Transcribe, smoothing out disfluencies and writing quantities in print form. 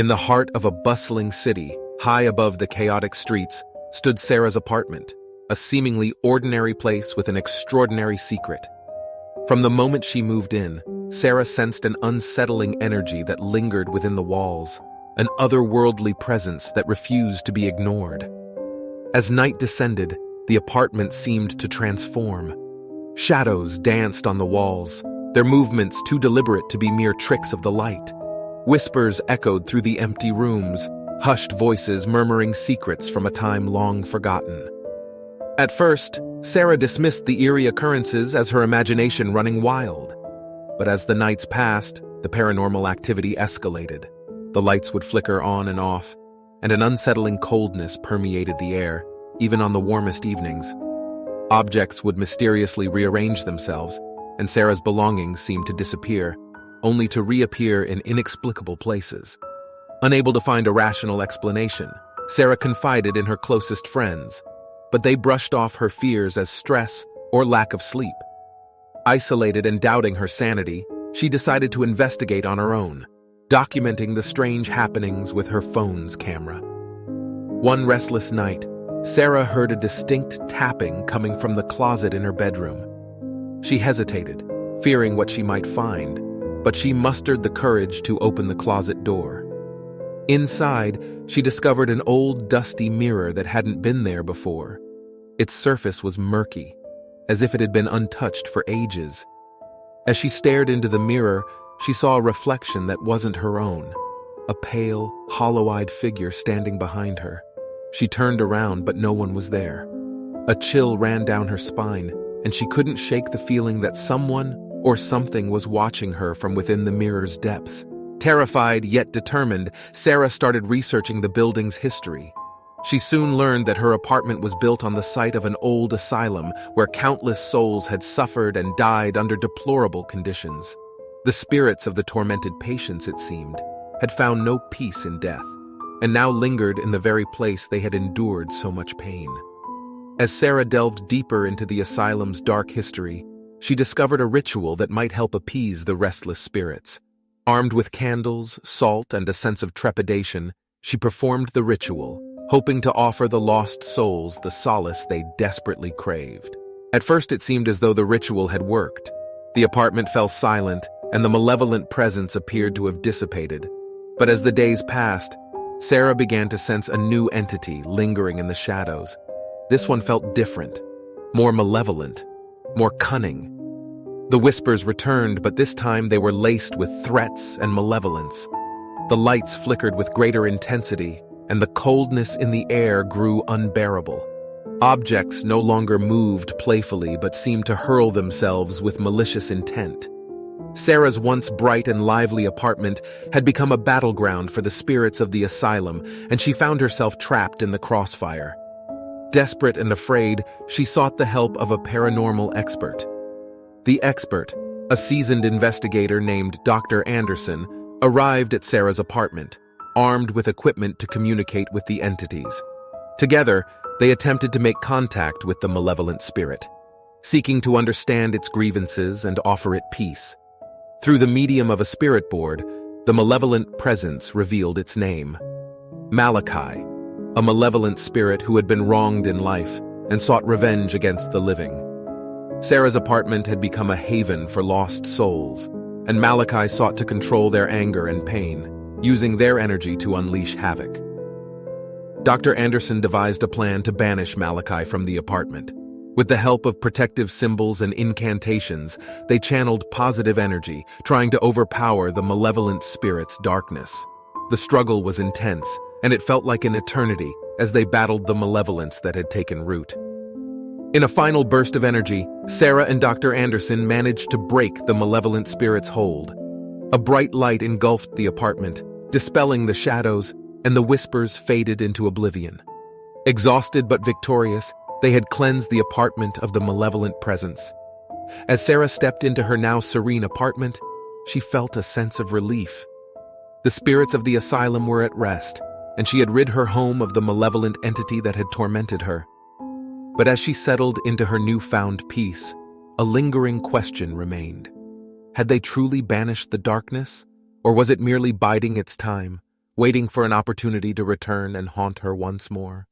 In the heart of a bustling city, high above the chaotic streets, stood Sarah's apartment, a seemingly ordinary place with an extraordinary secret. From the moment she moved in, Sarah sensed an unsettling energy that lingered within the walls, an otherworldly presence that refused to be ignored. As night descended, the apartment seemed to transform. Shadows danced on the walls, their movements too deliberate to be mere tricks of the light. Whispers echoed through the empty rooms, hushed voices murmuring secrets from a time long forgotten. At first, Sarah dismissed the eerie occurrences as her imagination running wild. But as the nights passed, the paranormal activity escalated. The lights would flicker on and off, and an unsettling coldness permeated the air, even on the warmest evenings. Objects would mysteriously rearrange themselves, and Sarah's belongings seemed to disappear, only to reappear in inexplicable places. Unable to find a rational explanation, Sarah confided in her closest friends, but they brushed off her fears as stress or lack of sleep. Isolated and doubting her sanity, she decided to investigate on her own, documenting the strange happenings with her phone's camera. One restless night, Sarah heard a distinct tapping coming from the closet in her bedroom. She hesitated, fearing what she might find, but she mustered the courage to open the closet door. Inside, she discovered an old, dusty mirror that hadn't been there before. Its surface was murky, as if it had been untouched for ages. As she stared into the mirror, she saw a reflection that wasn't her own, a pale, hollow-eyed figure standing behind her. She turned around, but no one was there. A chill ran down her spine, and she couldn't shake the feeling that someone or something was watching her from within the mirror's depths. Terrified yet determined, Sarah started researching the building's history. She soon learned that her apartment was built on the site of an old asylum where countless souls had suffered and died under deplorable conditions. The spirits of the tormented patients, it seemed, had found no peace in death, and now lingered in the very place they had endured so much pain. As Sarah delved deeper into the asylum's dark history, she discovered a ritual that might help appease the restless spirits. Armed with candles, salt, and a sense of trepidation, she performed the ritual, hoping to offer the lost souls the solace they desperately craved. At first it seemed as though the ritual had worked. The apartment fell silent, and the malevolent presence appeared to have dissipated. But as the days passed, Sarah began to sense a new entity lingering in the shadows. This one felt different, more malevolent, more cunning. The whispers returned, but this time they were laced with threats and malevolence. The lights flickered with greater intensity, and the coldness in the air grew unbearable. Objects no longer moved playfully but seemed to hurl themselves with malicious intent. Sarah's once bright and lively apartment had become a battleground for the spirits of the asylum, and she found herself trapped in the crossfire. Desperate and afraid, she sought the help of a paranormal expert. The expert, a seasoned investigator named Dr. Anderson, arrived at Sarah's apartment, armed with equipment to communicate with the entities. Together, they attempted to make contact with the malevolent spirit, seeking to understand its grievances and offer it peace. Through the medium of a spirit board, the malevolent presence revealed its name: Malachi, a malevolent spirit who had been wronged in life and sought revenge against the living. Sarah's apartment had become a haven for lost souls, and Malachi sought to control their anger and pain, using their energy to unleash havoc. Dr. Anderson devised a plan to banish Malachi from the apartment. With the help of protective symbols and incantations, they channeled positive energy, trying to overpower the malevolent spirit's darkness. The struggle was intense, and it felt like an eternity as they battled the malevolence that had taken root. In a final burst of energy, Sarah and Dr. Anderson managed to break the malevolent spirit's hold. A bright light engulfed the apartment, dispelling the shadows, and the whispers faded into oblivion. Exhausted but victorious, they had cleansed the apartment of the malevolent presence. As Sarah stepped into her now serene apartment, she felt a sense of relief. The spirits of the asylum were at rest, and she had rid her home of the malevolent entity that had tormented her. But as she settled into her newfound peace, a lingering question remained. Had they truly banished the darkness, or was it merely biding its time, waiting for an opportunity to return and haunt her once more.